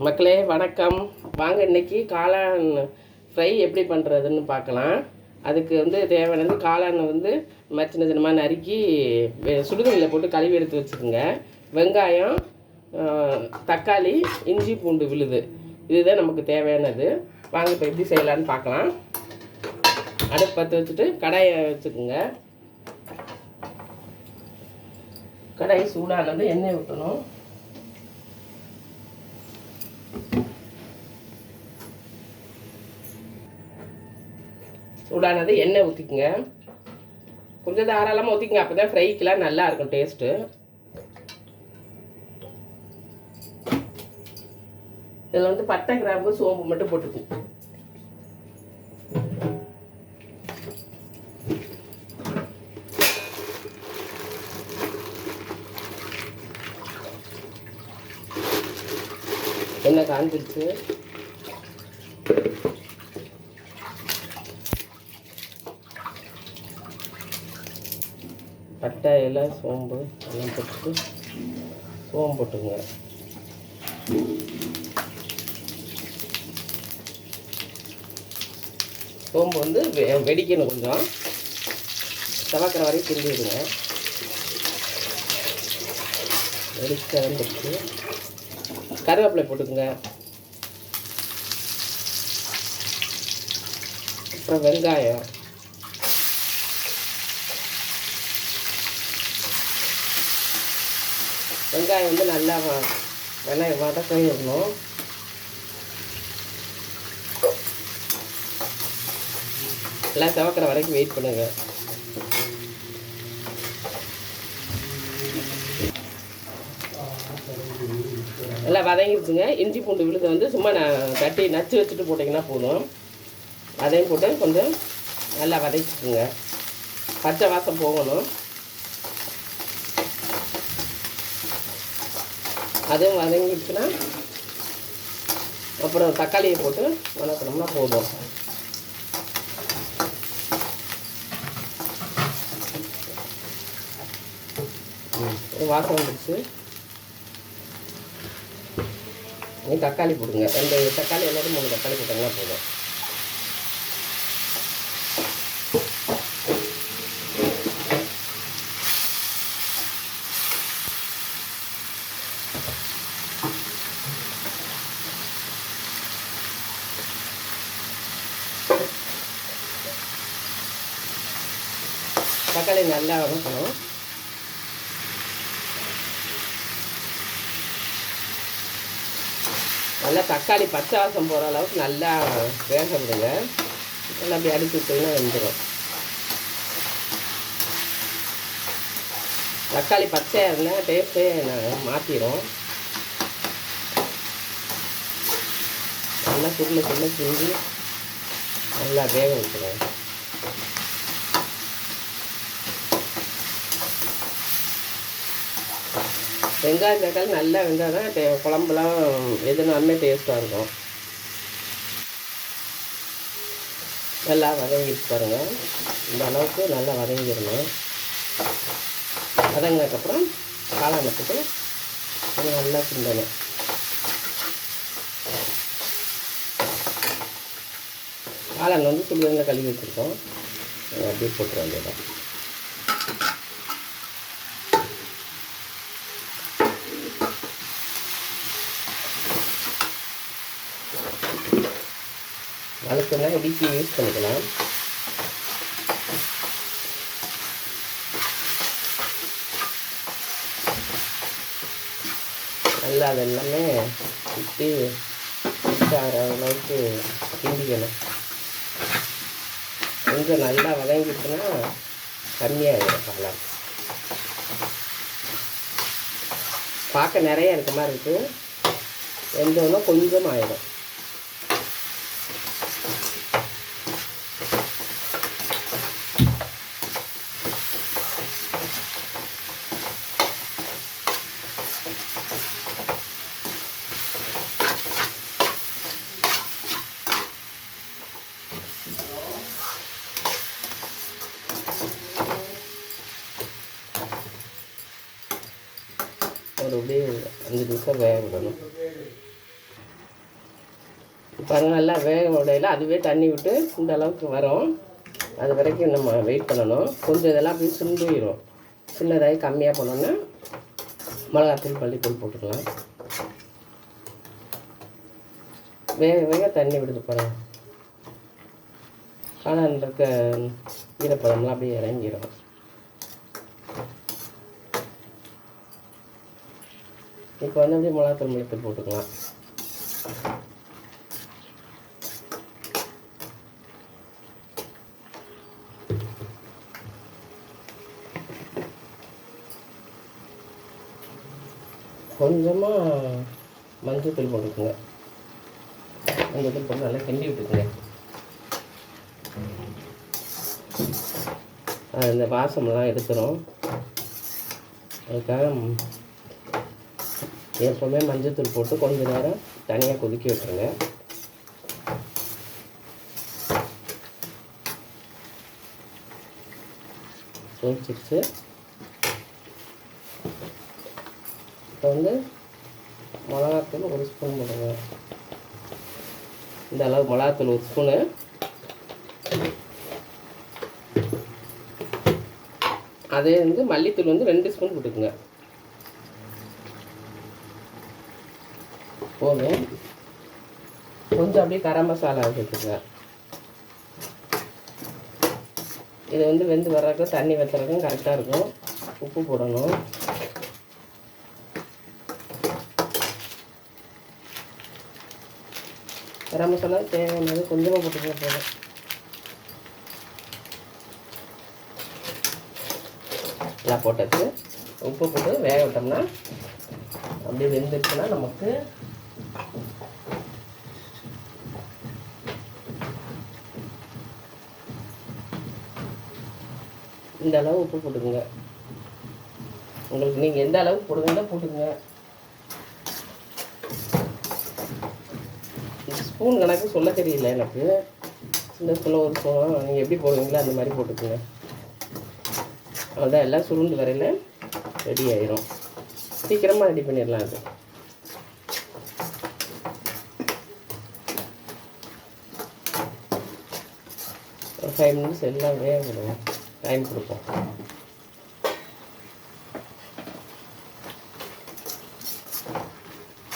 மக்களே வணக்கம். வாங்க இன்றைக்கி காளான் ஃப்ரை எப்படி பண்ணுறதுன்னு பார்க்கலாம். அதுக்கு தேவையானது காளான் சின்ன சின்னமாக நறுக்கி சுடுதண்ணியில் போட்டு கழுவி எடுத்து வச்சுக்கோங்க. வெங்காயம், தக்காளி, இஞ்சி பூண்டு விழுது, இதுதான் நமக்கு தேவையானது. வாங்க இப்போ எப்படி செய்யலான்னு பார்க்கலாம். அடுப்பு பற்ற வச்சுட்டு கடாயை வச்சுக்கோங்க. கடாய் சூடானது எண்ணெய் ஊற்றணும். சூடானது எண்ணெய் ஊற்றிக்குங்க. கொஞ்சம் தாராளமாக ஊற்றிக்குங்க, அப்போ தான் ஃப்ரைக்கெலாம் நல்லாயிருக்கும் டேஸ்ட்டு. இதில் பட்டை, கிராம்பு, சோம்பு மட்டும் போட்டுக்குங்க. எண்ணெய் காஞ்சிருச்சு. பட்டை, இலை, சோம்பு எல்லாம் போட்டுட்டு சோம்பு போட்டுங்க. சோம்பு வெடிக்கணும், கொஞ்சம் செவக்கிற வரைக்கும் கிண்டிடுங்க. வெடிக்க வந்துடுச்சு. கருவேப்பிலை போட்டுக்குங்க. அப்புறம் வெங்காயம், வெங்காயம் நல்லா வதக்கிடணும். எல்லாம் செவக்கிற வரைக்கும் வெயிட் பண்ணுங்க. எல்லாம் வதங்கிடுச்சுங்க. இஞ்சி பூண்டு விழுது சும்மா தட்டி நச்சு வச்சுட்டு போட்டிங்கன்னா போதும். அதையும் போட்டு கொஞ்சம் நல்லா வதக்கிக்குங்க. பச்சை வாசம் போகணும். அதுவும் வதங்கிடுச்சுன்னா அப்புறம் தக்காளியை போட்டு வதக்கணும்னா போதும். வாசம் வந்துடுச்சு. தக்காளி போடுங்க. 2 தக்காளி எல்லாரும் 3 தக்காளி போட்டாங்கன்னா போதும். தக்காளி நல்லா வதக்கணும். நல்லா தக்காளி பச்சை வாசம் போகிற அளவுக்கு நல்லா வேக விடுங்க. நல்லா அப்படி அடிச்சு விட்டீங்கன்னா வெந்துடும். தக்காளி பச்சையாக இருந்தால் டேஸ்ட்டே மாற்றிடும். நல்லா சுருளை கிண்டி நல்லா வேக வைக்கணும். வெங்காயம் தக்காளி நல்லா வெங்காயம் தான் குழம்புலாம் எதுனாலுமே டேஸ்ட்டாக இருக்கும். நல்லா வதங்கிட்டு பாருங்கள். இந்த அளவுக்கு நல்லா வதங்கிடணும். வதங்கினதுக்கப்புறம் காளானத்துக்கு நல்லா கிண்டணும். காளான் சுடுதண்ணில் கழுவி வச்சுருக்கோம். அப்படியே போட்டுற வேண்டியதான். வளர்த்துனா இடிக்கி யூஸ் பண்ணிக்கலாம். நல்லா அது எல்லாமே சுற்றி ஆகிற அளவுக்கு கிண்டிக்கணும். கொஞ்சம் நல்லா வதங்கிட்டுனா கம்மியாகிடும் காளான். பார்க்க நிறைய இருக்க மாதிரி இருக்குது. வெந்தோன்னா கொஞ்சம் ஆயிடும். ஒரு அப்படியே 5 நிமிஷம் வேக விடணும். பாருங்கள் நல்லா வேக உடையில அதுவே தண்ணி விட்டு இந்த அளவுக்கு வரும். அது வரைக்கும் நம்ம வெயிட் பண்ணணும். கொஞ்சம் இதெல்லாம் அப்படியே சுண்டிடும். சின்னதாகி கம்மியாக பண்ணோன்னா மிளகாத்தூள் மல்லித்தூள் போட்டுக்கலாம். வேக வேக தண்ணி விடுது பாருங்கள். காளான் இருக்க ஈரப்பதம்லாம் அப்படியே இறங்கிடும். இப்போ வந்து அப்படியே மிளகாத்தூள் மல்லித்தூள் போட்டுக்கலாம். கொஞ்சமாக மஞ்சள் தூள் போட்டுக்குங்க. மஞ்சள் தூள் போட்டு நல்லா கிண்டி விட்டுக்குங்க. அது இந்த வாசமெல்லாம் எடுத்துரும். அதுக்காக எப்போவுமே மஞ்சள் தூள் போட்டு கொஞ்சம் நேரம் தனியாக கொதிக்க விட்டுருங்க. கொதிச்சிருச்சு. இப்போ வந்து மிளகாத்தூள் 1 ஸ்பூன் போடுங்க. இந்த அளவு மிளகாத்தூள் 1 ஸ்பூனு. அதே வந்து மல்லித்தூள் வந்து 2 ஸ்பூன் போட்டுக்குங்க. போதும். கொஞ்சம் அப்படியே கரம் மசாலா சேர்த்துக்குங்க. இது வந்து வெந்து வர்றதுக்கும் தண்ணி வச்சுறதுக்கும் கரெக்டாக இருக்கும். உப்பு போடணும். கரம் மசாலா தேவையானது கொஞ்சமாக போட்டுக்க போதும். எல்லாம் போட்டாச்சு. உப்பு போட்டு வேக விட்டோம்னா அப்படியே வெந்துருச்சுன்னா நமக்கு இந்த அளவு உப்பு போட்டுக்குங்க. உங்களுக்கு நீங்கள் எந்த அளவுக்கு போடுவீங்களோ போட்டுக்குங்க. ஸ்பூன் கணக்கு சொல்ல தெரியல எனக்கு. சின்ன ஸ்பூனில் 1 ஸ்பூன் நீங்கள் எப்படி போடுவீங்களோ அந்த மாதிரி போட்டுக்குங்க. அவ்வளோதான். எல்லாம் சுருண்டு வரையில் ரெடி ஆயிரும். சீக்கிரமாக ரெடி பண்ணிடலாம். அது ஒரு 5 மினிட்ஸ் எல்லாம் வேக விடுவோம். டைம் கொடுப்போம்.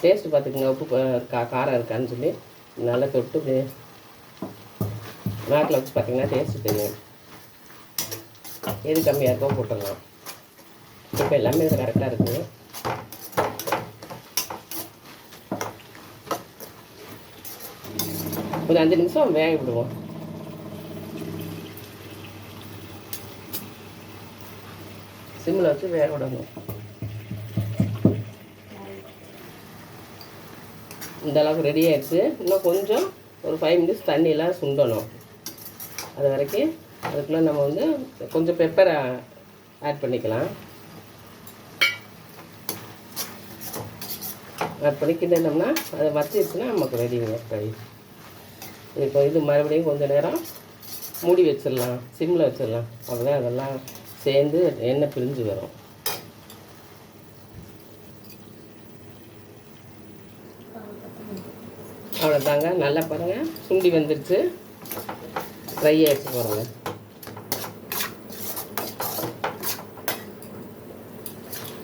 டேஸ்ட்டு பார்த்துக்குங்க. உப்பு காரம் இருக்கான்னு சொல்லி நல்லா தொட்டு நாக்கில் வச்சு பார்த்தீங்கன்னா டேஸ்ட்டு தெரியும். எது கம்மியாக இருக்கோ போட்டுடலாம். இப்போ எல்லாமே இது கரெக்டாக இருக்குது. ஒரு 5 நிமிஷம் வேக விடுவோம். சிம்மில் வச்சு வேக விடணும். இந்த அளவுக்கு ரெடி ஆகிடுச்சு. இன்னும் கொஞ்சம் ஒரு 5 மினிட்ஸ் தண்ணியெலாம் சுண்டணும். அது வரைக்கும் அதுக்குள்ளே நம்ம வந்து கொஞ்சம் பெப்பரை ஆட் பண்ணிக்கலாம். ஆட் பண்ணி கிண்டினோம்னா அதை வச்சிருச்சுன்னா நமக்கு ரெடிங்க ஃப்ரை. இப்போ இது மறுபடியும் கொஞ்சம் நேரம் மூடி வச்சிடலாம். சிம்மில் வச்சிடலாம். அப்போ தான் அதெல்லாம் சேர்ந்து எண்ணெய் பிரிஞ்சு வரும். அவ்வளோதாங்க. நல்லா பாருங்கள் சுண்டி வந்துடுச்சு. ஃப்ரை ஆகிடுச்சு பாருங்கள்.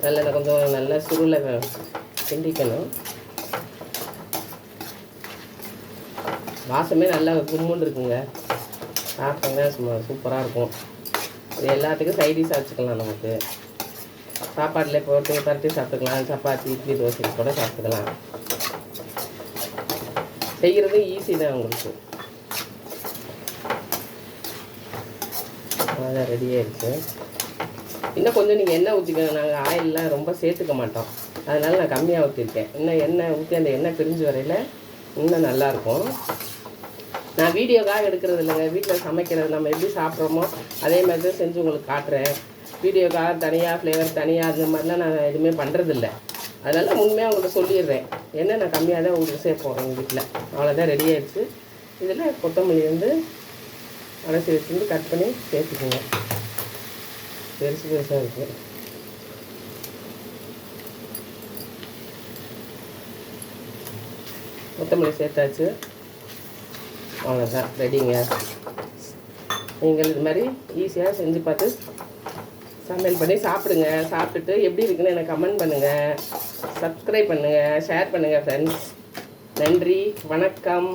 நல்லா கொஞ்சம் நல்லா சுருளை கிண்டிக்கணும். வாசமே நல்லா கும்முன்னு இருக்குங்க. சாப்பிட்டோங்க சூப்பராக இருக்கும். இது எல்லாத்துக்கும் சைடிஷாக வச்சுக்கலாம். நமக்கு சாப்பாட்டில் போட்டு பரட்டி சாப்பிட்டுக்கலாம். சப்பாத்தி இட்லி தோசைக்கு கூட சாப்பிட்டுக்கலாம். செய்கிறது ஈஸி தான் உங்களுக்கு. அதான் ரெடி ஆகிடுச்சு. இன்னும் கொஞ்சம் நீங்கள் எண்ணெய் ஊற்றிக்கணும். நாங்கள் ஆயிலெலாம் ரொம்ப சேர்த்துக்க மாட்டோம். அதனால் நான் கம்மியாக ஊற்றிருக்கேன். இன்னும் எண்ணெய் ஊற்றி அந்த எண்ணெய் பிரிஞ்சு வரையில் இன்னும் நல்லாயிருக்கும். நான் வீடியோக்காக எடுக்கிறது இல்லைங்க. வீட்டில் சமைக்கிறது நம்ம எப்படி சாப்பிட்றோமோ அதே மாதிரி தான் செஞ்சு உங்களுக்கு காட்டுறேன். வீடியோக்காக தனியாக ஃப்ளேவர் தனியாக அந்த மாதிரிலாம் நான் எதுவுமே பண்ணுறதில்ல. அதனால் உண்மையாக உங்களுக்கு சொல்லிடுறேன். என்ன நான் கம்மியாக தான் உங்களுக்கு சேர்ப்போம் எங்கள் வீட்டில். அவ்வளோதான் ரெடி ஆகிடுச்சு. இதில் கொத்தமல்லி வந்து அரைச்சி வச்சுருந்து கட் பண்ணி சேர்த்துக்குங்க. பெருசு பெருசாக இருக்குது. கொத்தமல்லி சேர்த்தாச்சு. அவ்வளோதான் ரெடிங்க. நீங்கள் இது மாதிரி ஈஸியாக செஞ்சு பார்த்து சமையல் பண்ணி சாப்பிடுங்க. சாப்பிட்டுட்டு எப்படி இருக்குன்னு எனக்கு கமெண்ட் பண்ணுங்கள், சப்ஸ்கிரைப் பண்ணுங்கள், ஷேர் பண்ணுங்கள் ஃப்ரெண்ட்ஸ். நன்றி, வணக்கம்.